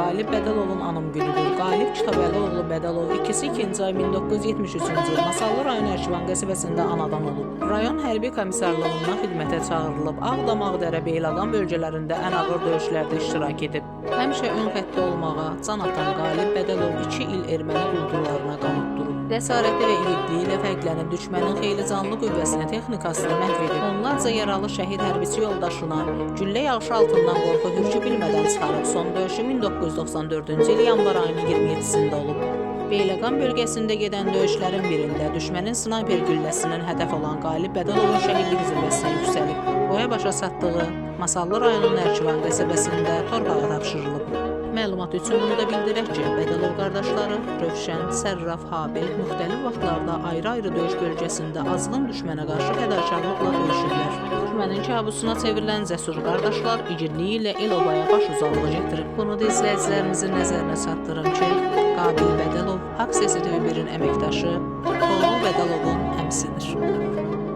Qalib Bədəlovun anım günüdür. Qalib Kitabəli Bədəlov ikisi 2-ci ay 1973-cü il Masallı rayon Ərkivan qəsəbəsində anadan olub. Rayon hərbi komissarlığından xidmətə çağırılıb. Ağdam, Ağdərə, Beyləqan bölgələrində ən ağır döyüşlərdə iştirak edib. Həmişə ön xəttdə olmağa can atan Qalib Bədəlov 2 il erməni quldurlarına qanut durub. Cəsarəti və igidliyi ilə fərqlənib düşmənin xeyli canlı qüvvəsini, texnikasını məhv edib. Onlarca yaralı şəhid hərbiçi yoldaşına güllə yağışı altından qorxu hürkü bilmədən çıxarıb. Son döyüşü 1994-cü il yanvar ayının 27-sində olub. Beyləqan bölgəsində gedən döyüşlərin birində düşmənin snayper gülləsinin hədəf olan Qalib Bədəlovun şəhidlik zirvəsinə yüksəlib. Boya başa çatdığı Masallı rayonunun Ərkivan qəsəbəsində torpağa tapşırılıb. Məlumat üçün bunu da bildirək ki, Bədəlov qardaşları Rövşən, Sərraf, Habil müxtəlif vaxtlarda ayrı-ayrı döyüş bölgəsində azğın düşmənə qarşı fədakarlıqla döyüşürlər. Düşmənin kabusuna çevrilən cəsur qardaşlar igidliyi ilə el obaya baş uzaqlığı gətirib. Bunu da izləyicilərimizin nəzərinə çatdırım ki, Qabil Bədəlov Haqq Sesi TV1-in əməkdaşı Toğrul Bədəlovun əmisidir.